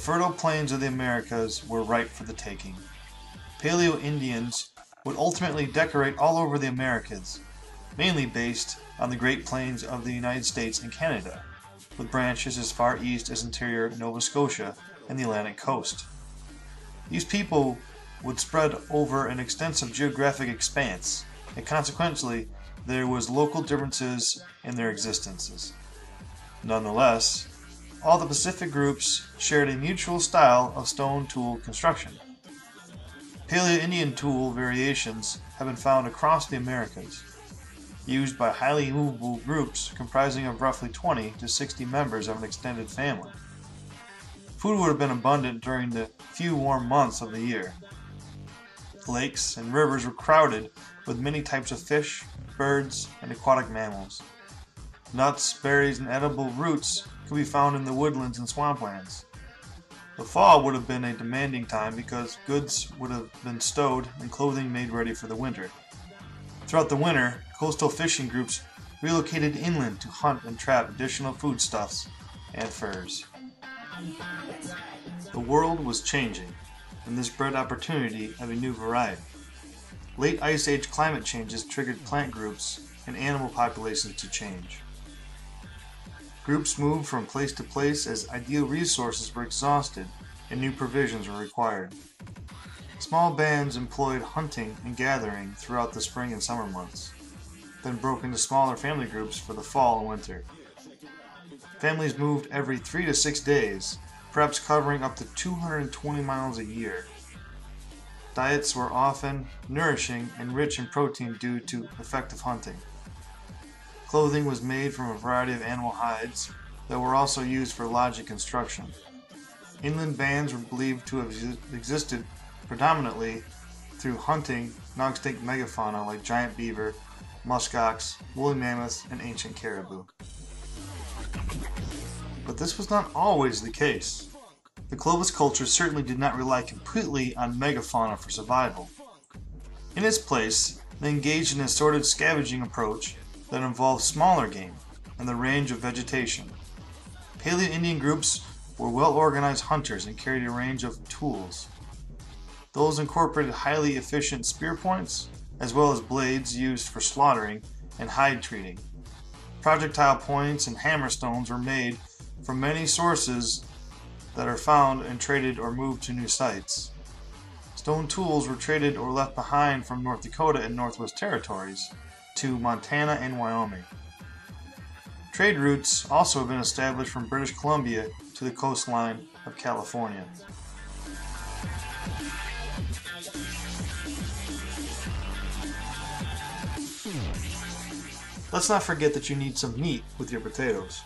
fertile plains of the Americas were ripe for the taking. Paleo Indians would ultimately decorate all over the Americas, mainly based on the Great Plains of the United States and Canada, with branches as far east as interior Nova Scotia and the Atlantic coast. These people would spread over an extensive geographic expanse, and consequently there was local differences in their existences. Nonetheless, all the Pacific groups shared a mutual style of stone tool construction. Paleo-Indian tool variations have been found across the Americas, used by highly movable groups comprising of roughly 20 to 60 members of an extended family. Food would have been abundant during the few warm months of the year. Lakes and rivers were crowded with many types of fish, birds, and aquatic mammals. Nuts, berries, and edible roots could be found in the woodlands and swamplands. The fall would have been a demanding time because goods would have been stowed and clothing made ready for the winter. Throughout the winter, coastal fishing groups relocated inland to hunt and trap additional foodstuffs and furs. The world was changing, and this bred opportunity of a new variety. Late Ice Age climate changes triggered plant groups and animal populations to change. Groups moved from place to place as ideal resources were exhausted and new provisions were required. Small bands employed hunting and gathering throughout the spring and summer months, then broke into smaller family groups for the fall and winter. Families moved every 3 to 6 days, perhaps covering up to 220 miles a year. Diets were often nourishing and rich in protein due to effective hunting. Clothing was made from a variety of animal hides that were also used for lodging construction. Inland bands were believed to have existed predominantly through hunting non-extinct megafauna like giant beaver, muskox, woolly mammoths, and ancient caribou. But this was not always the case. The Clovis culture certainly did not rely completely on megafauna for survival. In its place, they engaged in an assorted scavenging approach that involved smaller game and the range of vegetation. Paleo-Indian groups were well-organized hunters and carried a range of tools. Those incorporated highly efficient spear points, as well as blades used for slaughtering and hide treating. Projectile points and hammerstones were made from many sources that are found and traded or moved to new sites. Stone tools were traded or left behind from North Dakota and Northwest Territories to Montana and Wyoming. Trade routes also have been established from British Columbia to the coastline of California. Let's not forget that you need some meat with your potatoes.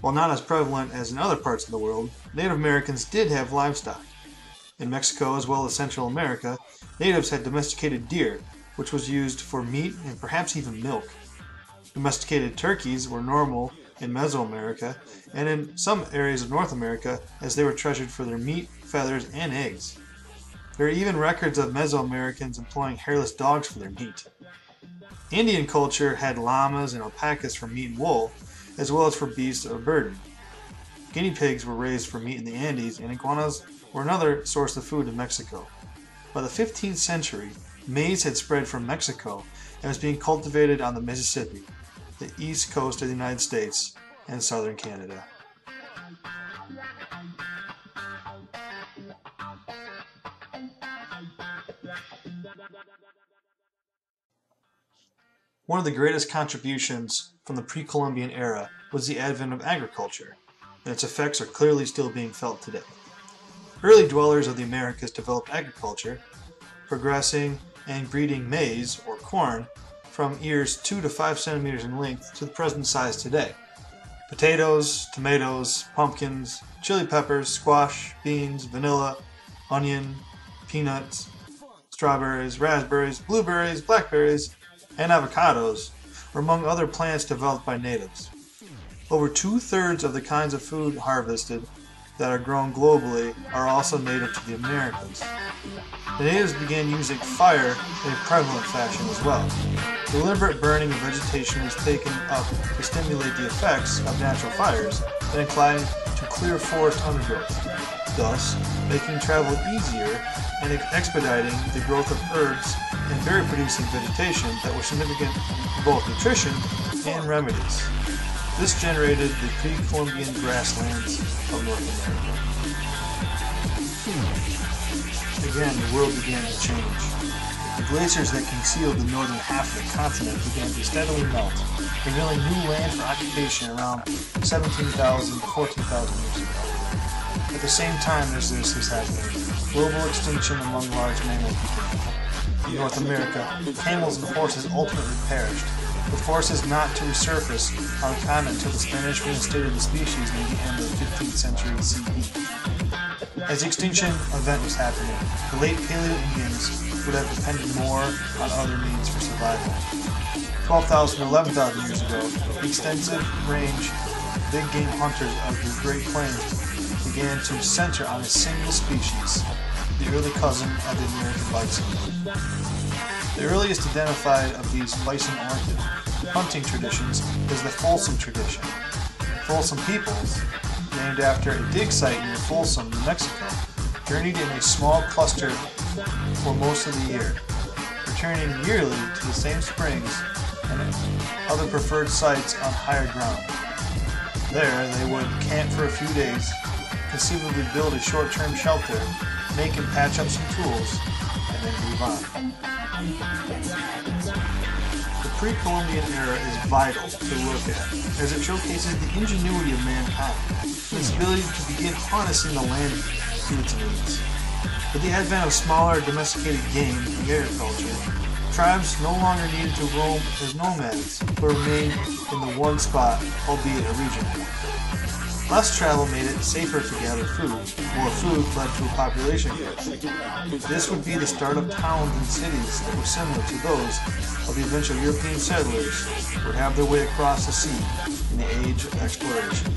While not as prevalent as in other parts of the world, Native Americans did have livestock. In Mexico as well as Central America, natives had domesticated deer, which was used for meat and perhaps even milk. Domesticated turkeys were normal in Mesoamerica and in some areas of North America as they were treasured for their meat, feathers, and eggs. There are even records of Mesoamericans employing hairless dogs for their meat. Indian culture had llamas and alpacas for meat and wool, as well as for beasts of burden. Guinea pigs were raised for meat in the Andes, and iguanas were another source of food in Mexico. By the 15th century, maize had spread from Mexico and was being cultivated on the Mississippi, the east coast of the United States, and southern Canada. One of the greatest contributions from the Pre-Columbian era was the advent of agriculture, and its effects are clearly still being felt today. Early dwellers of the Americas developed agriculture, progressing and breeding maize, or corn, from ears 2 to 5 centimeters in length to the present size today. Potatoes, tomatoes, pumpkins, chili peppers, squash, beans, vanilla, onion, peanuts, strawberries, raspberries, blueberries, blackberries, and avocados were among other plants developed by natives. Over 2/3 of the kinds of food harvested that are grown globally are also native to the Americas. The natives began using fire in a prevalent fashion as well. Deliberate burning of vegetation was taken up to stimulate the effects of natural fires that to clear forest undergrowth, thus making travel easier and expediting the growth of herbs and berry-producing vegetation that were significant for both nutrition and remedies. This generated the pre-Columbian grasslands of North America. Again, the world began to change. The glaciers that concealed the northern half of the continent began to steadily melt, revealing new land for occupation around 17,000 to 14,000 years ago. At the same time as this is happening, global extinction among large mammals began. In North America, camels and horses ultimately perished, with forces not to resurface on the continent until the Spanish reinstated the species near the end of the 15th century CE. As the extinction event was happening, the late Paleo Indians would have depended more on other means for survival. 12,000 to 11,000 years ago, the extensive range big game hunters of the Great Plains began to center on a single species, the early cousin of the American bison. The earliest identified of these bison-oriented hunting traditions is the Folsom tradition. Folsom peoples, named after a dig site near Folsom, New Mexico, journeyed in a small cluster for most of the year, returning yearly to the same springs and other preferred sites on higher ground. There, they would camp for a few days, conceivably build a short-term shelter, make and patch up some tools, and then move on. The pre-Columbian era is vital to look at, as it showcases the ingenuity of mankind and its ability to begin harnessing the land to its needs. With the advent of smaller domesticated game and agriculture, tribes no longer needed to roam as nomads, but remained in the one spot, albeit a regional one. Less travel made it safer to gather food. More food led to a population growth. This would be the start of towns and cities that were similar to those of the eventual European settlers who would have their way across the sea in the age of exploration.